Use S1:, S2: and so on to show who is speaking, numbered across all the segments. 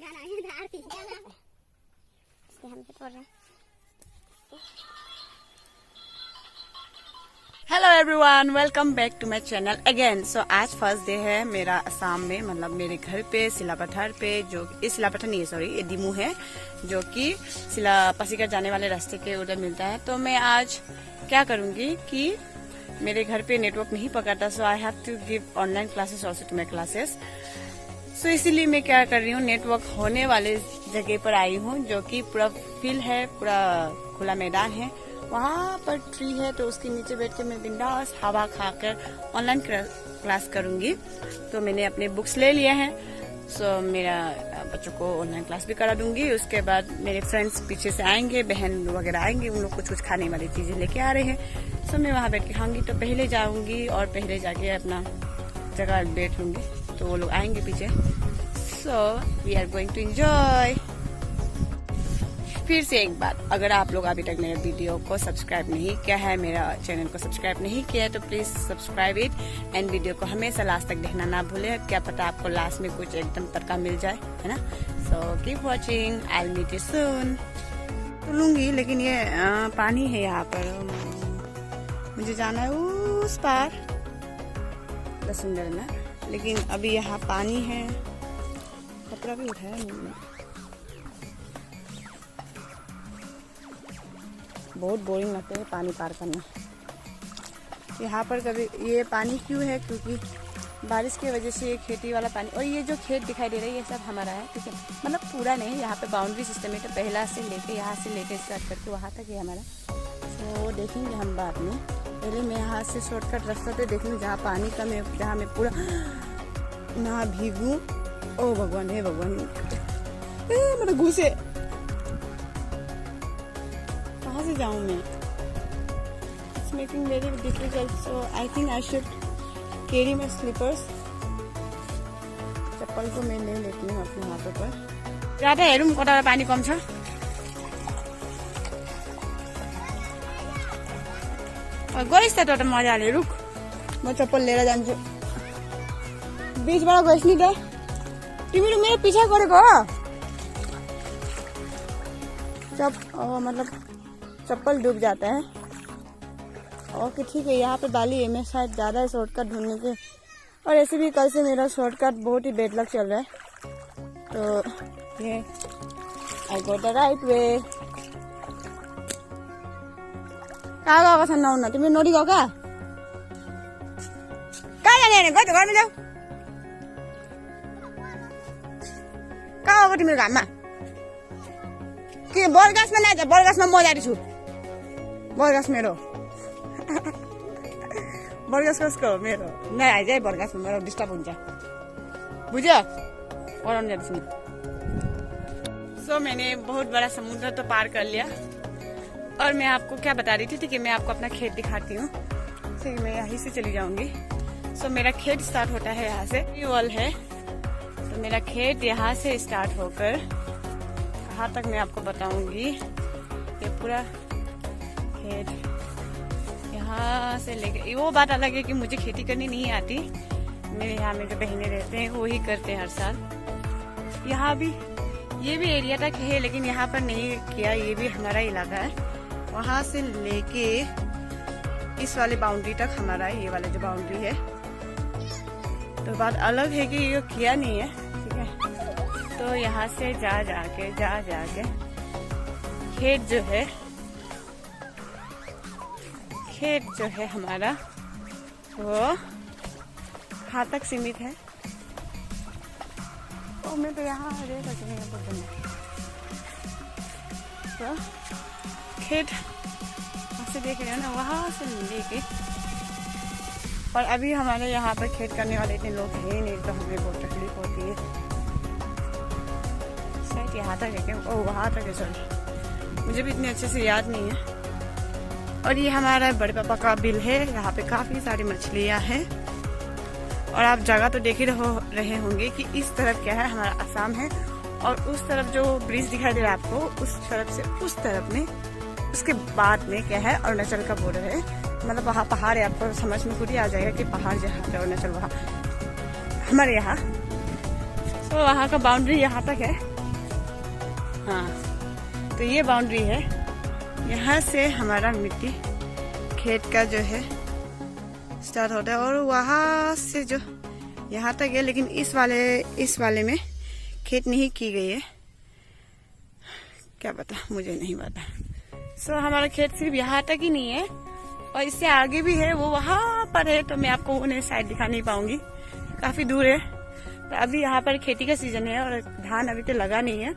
S1: Hello everyone, welcome back to my channel again. So आज first day है मेरा असम में, मतलब मेरे घर पे सिलापत्थर पे, जो इस सिलापत्थर नहीं है, सॉरी ये दिमू है, जो कि सिला पासीघाट जाने वाले रास्ते के उधर मिलता है। तो मैं आज क्या करूंगी कि मेरे घर पे नेटवर्क नहीं पकड़ता, so I have to give online classes also to my classes. So इसीलिए मैं क्या कर रही हूँ, नेटवर्क होने वाले जगह पर आई हूँ, जो कि पूरा फील्ड है, पूरा खुला मैदान है, वहाँ पर ट्री है, तो उसके नीचे बैठ के मैं बिंदास हवा खाकर ऑनलाइन क्लास करूंगी। तो मैंने अपने बुक्स ले लिए हैं, सो मेरा बच्चों को ऑनलाइन क्लास भी करा दूंगी। उसके बाद मेरे फ्रेंड्स पीछे से आएंगे, बहन वगैरह आएंगे, उन लोग कुछ खाने वाली चीजें लेके आ रहे हैं, सो मैं वहाँ बैठ के खाऊंगी। तो पहले जाऊंगी और पहले जाके अपना जगह बैठ लूंगी, तो वो लोग आएंगे पीछे। So we are going to enjoy. फिर से एक बात, अगर आप लोग अभी तक मेरे वीडियो को सब्सक्राइब नहीं किया है, मेरा चैनल को सब्सक्राइब नहीं किया है, तो please subscribe it and video को हमेशा लास्ट तक देखना ना भूले। क्या पता आपको लास्ट में कुछ एकदम तड़का मिल जाए, है ना। So keep watching, I will meet you soon. तो लूंगी, लेकिन ये पानी है यहाँ पर, मुझे जाना है उस पार, बड़ा सुंदर है ना, लेकिन अभी यहाँ पानी है। कपड़ा भी उठाया मैंने, बहुत बोरिंग लगता है पानी पार करना। यहाँ पर कभी ये पानी क्यों है, क्योंकि बारिश की वजह से ये खेती वाला पानी, और ये जो खेत दिखाई दे रहा है ये सब हमारा है, ठीक है, मतलब पूरा नहीं, यहाँ पे बाउंड्री सिस्टम है, तो पहला से लेके यहाँ से लेके स्टार्ट करके वहाँ तक है हमारा। तो देखेंगे हम बाद में, पहले मैं यहाँ से शॉर्टकट रास्ता पे देखूँ जहाँ पानी कम है, जहाँ मैं पूरा ना भीगूँ। ओ भगवान, हे भगवान, मेरा घुसे, कहाँ से जाऊँ मैं? It's making very difficult, so I think I should carry my slippers. चप्पल को मैं ले लेती हूँ अपने हाथों पर। ज्यादा हेरूँ कता पानी कम छ, गइस् त मजाले, रुक म चप्पल लिएर जान्छु। बीचबाट गइस् नि त, तिमीले मेरो पिछा गरेको हो। मतलब चप्पल डूब जाता है। ओके ठीक है, यहाँ पे बाली है, मैं शायद ज़्यादा है शॉर्टकट ढूंढने के, और ऐसे भी कल से मेरा शॉर्टकट बहुत ही बेड लक चल रहा है। तो ये I got the right way. कहाँ गएको छ नहुन, तिमी नोडी गयो कहाँ जाने, गयो त घरमा जाऊ। कहाँ गएको तिम्रो घाममा, के बरगाछमा नआइज, बरगाछमा म जारी छु। बरगाछ मेरो बरगाछ कसको हो, मेरो नआइज है बरगाछमा, मेरो डिस्टर्ब हुन्छ, बुझ्यो, पढाउनु जान्छु। सो मैंने बहुत बड़ा समुद्र तो पार कर लिया, और मैं आपको क्या बता रही थी, ठीक है, मैं आपको अपना खेत दिखाती हूँ। ठीक है, मैं यहीं से चली जाऊंगी। सो मेरा खेत स्टार्ट होता है यहाँ से, ये वॉल है, तो मेरा खेत यहाँ से स्टार्ट होकर कहाँ तक मैं आपको बताऊंगी। ये पूरा खेत यहाँ से लेके, वो बात अलग है कि मुझे खेती करनी नहीं आती, मेरे यहाँ में जो बहनें रहते हैं वो ही करते हैं हर साल। यहाँ भी ये भी एरिया तक है, लेकिन यहाँ पर नहीं किया, ये भी हमारा इलाका है। वहाँ से लेके इस वाले बाउंड्री तक हमारा है, ये वाला जो बाउंड्री है। तो बात अलग है कि ये किया नहीं है, ठीक है। तो यहाँ से जा जाके खेत जो है हमारा, वो कहाँ तक सीमित है। तो मैं तो यहाँ रह सकती हूँ, तो खेत से देख रहे हो ना, वहाँ से लेके, और अभी हमारे यहाँ पर खेत करने वाले इतने लोग हैं नहीं, तो हमें बहुत तकलीफ होती है। शायद यहाँ तक है क्या, ओ वहाँ तक है, सॉरी, मुझे भी इतने अच्छे से याद नहीं है। और ये हमारा बड़े पापा का बिल है, यहाँ पे काफी सारी मछलियाँ हैं, और आप जगह तो देख ही रहे होंगे कि इस तरफ क्या है, हमारा असम है, और उस तरफ जो ब्रिज दिखाई दे रहा है आपको, उस तरफ से उस तरफ में, उसके बाद में क्या है, अरुणाचल का बॉर्डर है। मतलब वहाँ पहाड़ है, आपको समझ में खुद ही आ जाएगा कि पहाड़ जहाँ पे अरुणाचल, वहाँ हमारे यहाँ, तो वहाँ का बाउंड्री यहाँ तक है। हाँ, तो ये बाउंड्री है, यहाँ से हमारा मिट्टी खेत का जो है स्टार्ट होता है और वहाँ से जो यहाँ तक है, लेकिन इस वाले में खेत नहीं की गई है, क्या पता, मुझे नहीं पता। सो हमारा खेत सिर्फ यहाँ तक ही नहीं है और इससे आगे भी है, वो वहाँ पर है, तो मैं आपको उन्हें साइड दिखा नहीं पाऊंगी, काफी दूर है। तो अभी यहाँ पर खेती का सीजन है और धान अभी तो लगा नहीं है,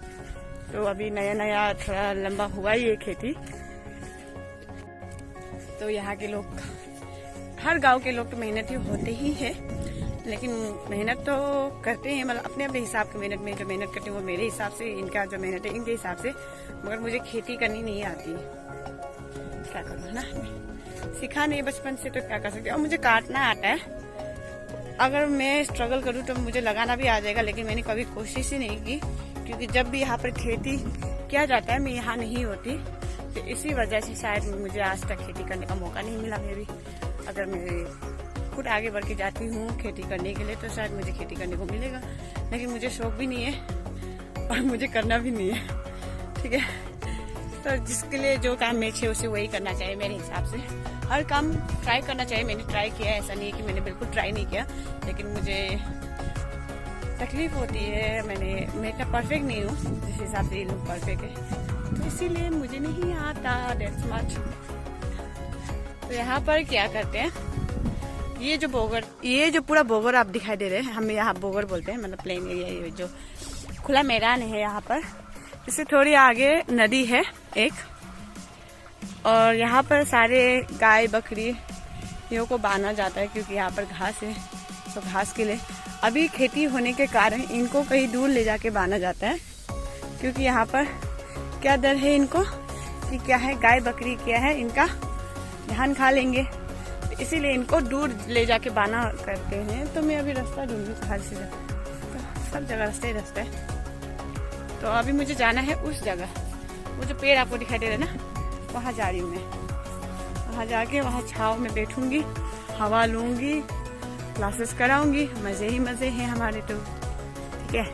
S1: तो अभी नया नया थोड़ा लंबा हुआ ही है खेती। तो यहाँ के लोग, हर गांव के लोग तो मेहनती होते ही है, लेकिन मेहनत तो करते हैं, मतलब अपने अपने हिसाब की मेहनत में, जो मेहनत करते हैं वो मेरे हिसाब से, इनका जो मेहनत है इनके हिसाब से, मगर मुझे खेती करनी नहीं आती, क्या करूँ ना, सीखा नहीं बचपन से, तो क्या कर सकते। और मुझे काटना आता है, अगर मैं स्ट्रगल करूँ तो मुझे लगाना भी आ जाएगा, लेकिन मैंने कभी कोशिश ही नहीं की, क्योंकि जब भी यहाँ पर खेती किया जाता है मैं यहाँ नहीं होती, तो इसी वजह से शायद मुझे आज तक खेती करने का मौका नहीं मिला। मेरी अगर मैं खुद आगे बढ़ के जाती हूँ खेती करने के लिए तो शायद मुझे खेती करने को मिलेगा, लेकिन मुझे शौक भी नहीं है और मुझे करना भी नहीं है, ठीक है। तो जिसके लिए जो काम मेरे से उसे वही करना चाहिए मेरे हिसाब से, हर काम ट्राई करना चाहिए। मैंने ट्राई किया, ऐसा नहीं है कि मैंने बिल्कुल ट्राई नहीं किया, लेकिन मुझे तकलीफ होती है, मैं इतना परफेक्ट नहीं हूँ जिस हिसाब से ये लोग परफेक्ट है, तो इसीलिए मुझे नहीं आता दैट्स मच। तो यहाँ पर क्या करते हैं, ये जो पूरा बोगर आप दिखाई दे रहे हैं, हम यहाँ बोगर बोलते हैं, मतलब प्लेन एरिया, ये जो खुला मैदान है यहाँ पर, इससे थोड़ी आगे नदी है एक, और यहाँ पर सारे गाय बकरी यो को बांधा जाता है, क्योंकि यहाँ पर घास है, तो घास के लिए अभी खेती होने के कारण इनको कहीं दूर ले जाके बांधा जाता है, क्योंकि यहाँ पर क्या डर है इनको कि क्या है, गाय बकरी क्या है, इनका धान खा लेंगे, तो इसीलिए इनको दूर ले जाके बांधा करते हैं। तो मैं अभी रास्ता ढूंढ रही हूँ, से तो सब जगह रास्ता है। तो अभी मुझे जाना है उस जगह, वो जो पेड़ आपको दिखाई दे रहा है ना, वहाँ जा रही हूँ मैं। वहाँ जाके वहाँ छाव में बैठूंगी, हवा लूंगी, क्लासेस कराऊंगी, मजे ही मजे हैं हमारे, तो ठीक है।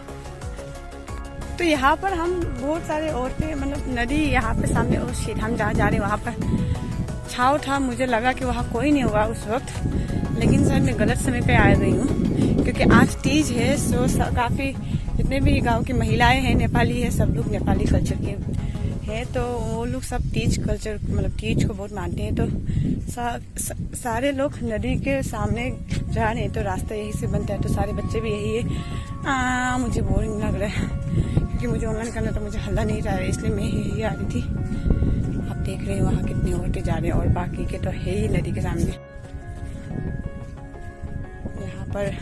S1: तो यहाँ पर हम बहुत सारे औरतें, मतलब नदी यहाँ पे सामने, और हम जहाँ जा रहे हैं वहाँ पर छाव था, मुझे लगा कि वहाँ कोई नहीं होगा उस वक्त, लेकिन सर मैं गलत समय पे आ गई हूँ, क्योंकि आज तीज है। सो काफी जितने भी गांव की महिलाएं हैं, नेपाली है, सब लोग नेपाली कल्चर के हैं, तो वो लोग सब तीज कल्चर, मतलब तीज को बहुत मानते हैं। तो सारे लोग नदी के सामने जा रहे हैं, तो रास्ता यही से बनता है, तो सारे बच्चे भी यही है। मुझे बोरिंग लग रहा है, क्योंकि मुझे ऑनलाइन करना, तो मुझे हल्ला नहीं रहा है, इसलिए मैं यही आ रही थी। आप देख रहे हैं वहाँ कितनी औरतें जा रहे हैं, और बाकी के तो है ही नदी के सामने। यहाँ पर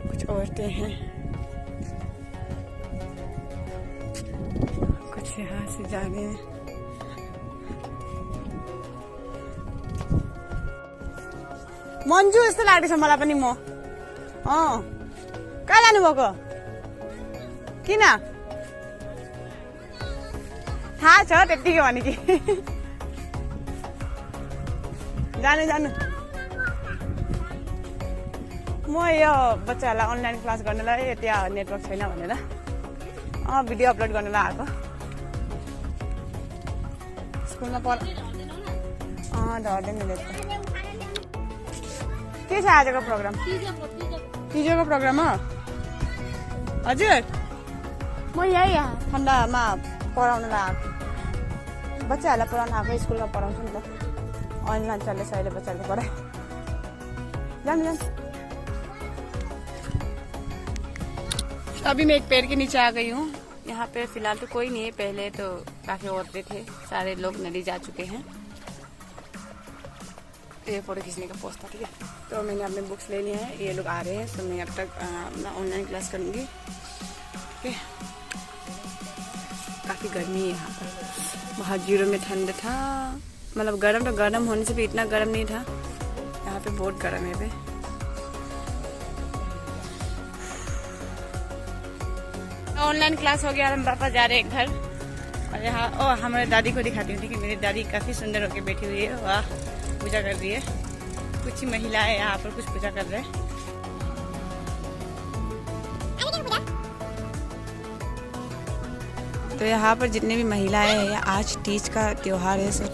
S1: कुछ औरतें हैं, कुछ यहाँ से जा रहे हैं। मन्जु यस्तो लाग्दैछ मलाई पनि, म कहाँ जानुभएको, किन थाहा छ त्यत्तिकै भने कि जानु म यो बच्चाहरूलाई अनलाइन क्लास गर्नलाई, त्यहाँ नेटवर्क छैन भनेर भिडियो अपलोड गर्नलाई आएको। स्कुलमा झर्दैन के छ आजको प्रोग्राम? तिजोको प्रोग्राम हो हजुर? म यही ठन्डामा पढाउनलाई आएको, बच्चाहरूलाई पढाउन आएको, स्कुलमा पढाउँछु नि त, अनलाइन चल्दैछ अहिले बच्चाहरूले पढाइ। जानु अभी मैं एक पेड़ के नीचे आ गई हूँ। यहाँ पे फिलहाल तो कोई नहीं है, पहले तो काफी औरतें थे, सारे लोग नदी जा चुके हैं। तो ये फोटो खींचने का पोस्ट था, ठीक है। तो मैंने अपने बुक्स ले लिए हैं, ये लोग आ रहे हैं, तो मैं अब तक अपना ऑनलाइन क्लास करूँगी, ठीक है। काफ़ी गर्मी है यहाँ पर, बहुत 0 में ठंड था, मतलब गर्म तो गर्म होने से भी इतना गर्म नहीं था, यहाँ पे बहुत गर्म है पे। ऑनलाइन क्लास हो गया, हम वापस जा रहे हैं घर, और यहाँ हमारे दादी को दिखाती हूँ, ठीक है। मेरी दादी काफ़ी सुंदर होकर बैठी हुई है, वाह, पूजा कर रही है। कुछ ही महिलाएं यहाँ पर कुछ पूजा कर रहे हैं। तो यहाँ पर जितने भी महिलाएं हैं, आज तीज का त्यौहार है, सो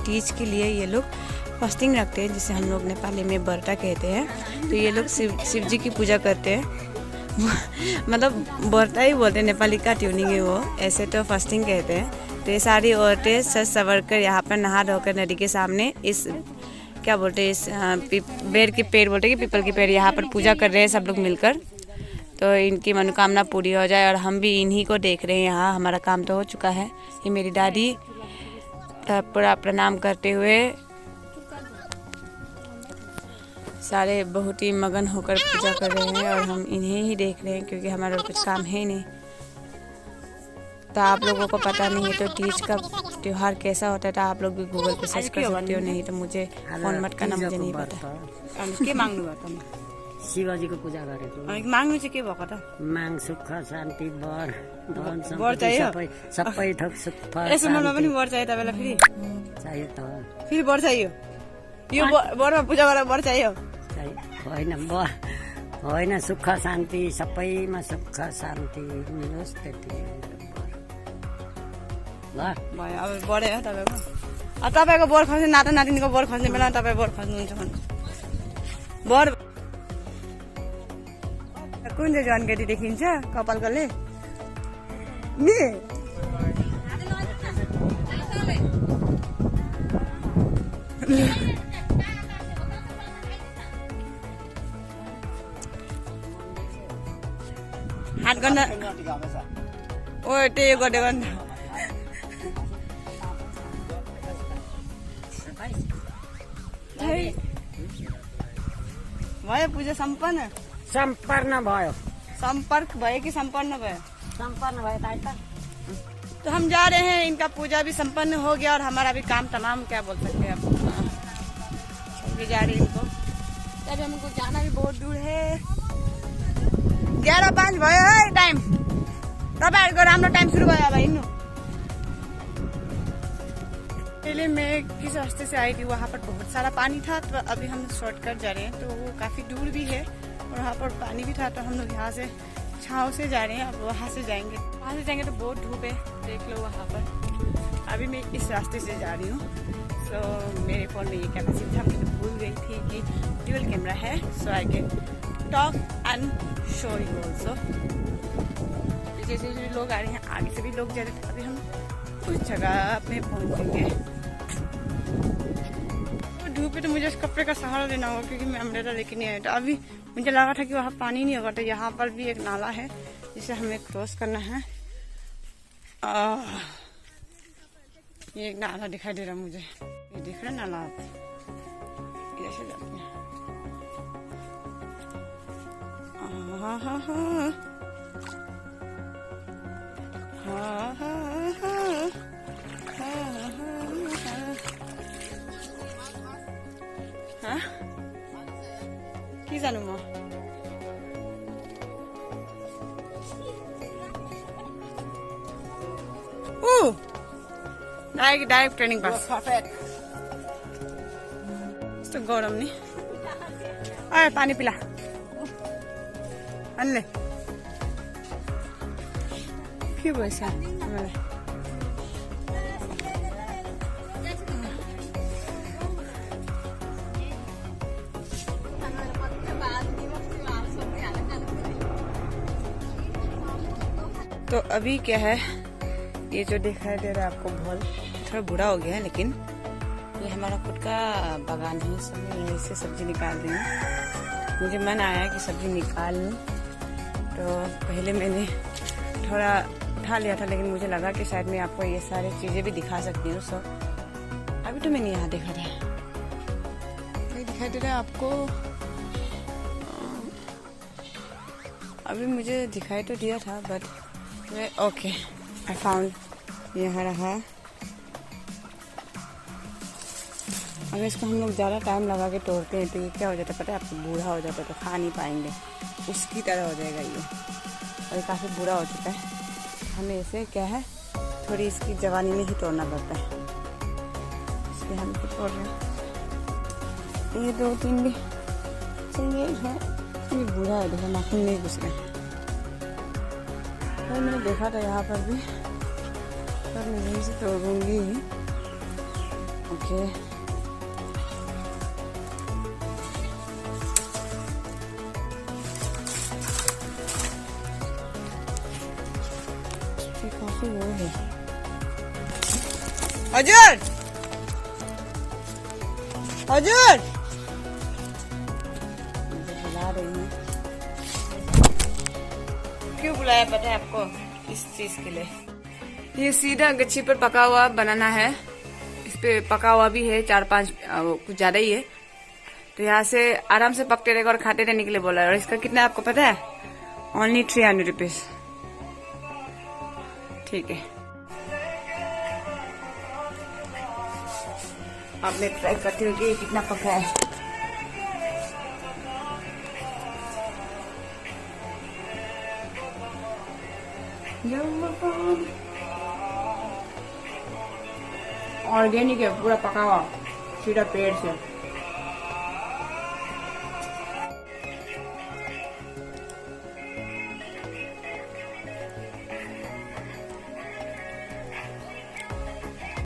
S1: तीज के लिए ये लोग फास्टिंग रखते हैं, जिसे हम लोग नेपाली में बर्ता कहते हैं। तो ये लोग शिव जी की पूजा करते हैं मतलब बर्ता ही बोलते हैं, नेपाली का ट्यूनिंग है वो, ऐसे तो फास्टिंग कहते हैं। तो ये सारी औरतें सज सवर कर यहाँ पर नहा धोकर नदी के सामने इस क्या बोलते हैं, इस बेर के पेड़ बोलते हैं कि पीपल के पेड़, यहाँ पर पूजा कर रहे हैं सब लोग मिलकर। तो इनकी मनोकामना पूरी हो जाए और हम भी इन्हीं को देख रहे हैं यहाँ। हमारा काम तो हो चुका है। ये मेरी दादी पूरा प्रणाम करते हुए सारे बहुत ही मगन होकर पूजा कर रहे हैं और हम इन्हें ही देख रहे हैं क्योंकि हमारा कुछ काम है नहीं। तो आप लोगों को पता नहीं है तो तीज का त्यौहार कैसा होता है तो आप लोग भी गूगल पे सर्च कर सकते हो, नहीं तो मुझे फोन मत करना, मुझे नहीं पता। के मांग्नु भएको त
S2: शिवजीको पूजा गरेको।
S1: माग्नु चाहिँ के भएको त?
S2: माग सुख शान्ति वर धन
S1: वर चाहियो?
S2: सबै थोक सुख
S1: यसो मनमा पनि वर चाहियो तपाईँलाई? फेरि
S2: चाहियो त,
S1: फेरि वर चाहियो? यो वरमा पूजा गरेर वर चाहियो?
S2: होइन वर होइन, सुख शान्ति, सबैमा सुख शान्ति मिलोस् त्यति ल
S1: भयो। अब बढे हो तपाईँको। अब तपाईँको वर खोज्ने, नाता नातिनीको वर खोज्ने बेला तपाईँ वर खोज्नुहुन्छ भने वर कुन चाहिँ जानकारी देखिन्छ कपालकोले नि? हात गर्न ओ त्यही गरेको नि त। भयो पूजा सम्पन्न?
S2: सम्पन्न भयो।
S1: संपर्क भयो कि संपन्न भयो?
S2: सम्पन्न भयो ताई त।
S1: तो हम जा रहे हैं, इनका पूजा भी संपन्न हो गया और हमारा भी काम तमाम, क्या बोल सकते हैं आप। चलिए जा रहे हैं इनको, तभी हमको जाना भी बहुत दूर है। 11:05 भयो है टाइम। तपाईँहरूको राम्रो टाइम सुरु भयो अब हिँड्नु। पहले मैं किस रास्ते से आई थी, वहाँ पर बहुत सारा पानी था, तो अभी हम शॉर्टकट जा रहे हैं, तो वो काफी दूर भी है और वहाँ पर पानी भी था, तो हम लोग यहाँ से छाँव से जा रहे हैं। अब वहाँ से जाएंगे तो बहुत धूप है, देख लो वहाँ पर। अभी मैं इस रास्ते से जा रही हूँ। सो मेरे फ़ोन में ये कैपेसिटी था, मुझे भूल गई थी कि ड्यूल कैमरा है, so I can talk and show you also. जैसे जैसे लोग आ रहे हैं, आगे से भी लोग जा रहे थे, अभी हम उस जगह पे पहुँचेंगे। तो धूप पे तो मुझे इस कपड़े का सहारा लेना होगा क्योंकि मैं अम्ब्रेला लेके नहीं आई। तो अभी मुझे लगा था कि वहाँ पानी नहीं होगा, तो यहाँ पर भी एक नाला है जिसे हमें क्रॉस करना है। ये एक नाला दिखाई दे रहा मुझे, ये दिख रहा है नाला, आप इधर से जाते हैं। हाँ हाँ हाँ हाँ हाँ हाँ की जानु म? डाइरेक्ट ट्रेनिङ पास। यस्तो गरम नि। अरे पानी पिला अन्ले के भएछ मलाई? तो अभी क्या है, ये जो दिखाई दे रहा है आपको भोल, थोड़ा बूढ़ा हो गया है, लेकिन ये हमारा खुद का बागान है, सब मैं यहीं से सब्जी निकाल रही हूँ। मुझे मन आया कि सब्जी निकाल लूँ, तो पहले मैंने थोड़ा उठा लिया था, लेकिन मुझे लगा कि शायद मैं आपको ये सारी चीज़ें भी दिखा सकती हूँ। सो अभी तो मैंने यहाँ देखा था, ये दिखाई दे रहा है आपको, अभी मुझे दिखाई तो दिया था, बट ओके आई फाउंड, यहाँ रहा। अगर इसको हम लोग ज़्यादा टाइम लगा के तोड़ते हैं तो ये क्या हो जाता है पता है आपको? बूढ़ा हो जाता है, तो खा नहीं पाएंगे, उसकी तरह हो जाएगा ये, और ये काफ़ी बुरा हो चुका है। हमें इसे क्या है, थोड़ी इसकी जवानी में ही तोड़ना पड़ता है, इसलिए हम इसको तोड़ रहे हैं। ये 2-3 भी चाहिए है, ये बूढ़ा है, देखो नाखून नहीं घुस रहे। तो मैंने देखा था यहाँ पर भी पर मैं यहीं से तोड़ूंगी। ओके, ये काफी वो है। अर्जुन, अर्जुन, मुझे बुला रही है। क्यों बुलाया पता है आपको? इस चीज के लिए। ये सीधा गच्छी पर पका हुआ बनाना है। इस पे पका हुआ भी है 4-5 कुछ ज्यादा ही है। तो यहाँ से आराम से पकते रहेगा और खाते रहने के लिए बोला है। और इसका कितना आपको पता है? Only 300 rupees. ठीक है, अब मैं ट्राई करती हूँ कि ये कितना पका है। ऑर्गेनिक है, पूरा पका हुआ सीधा पेड़ से।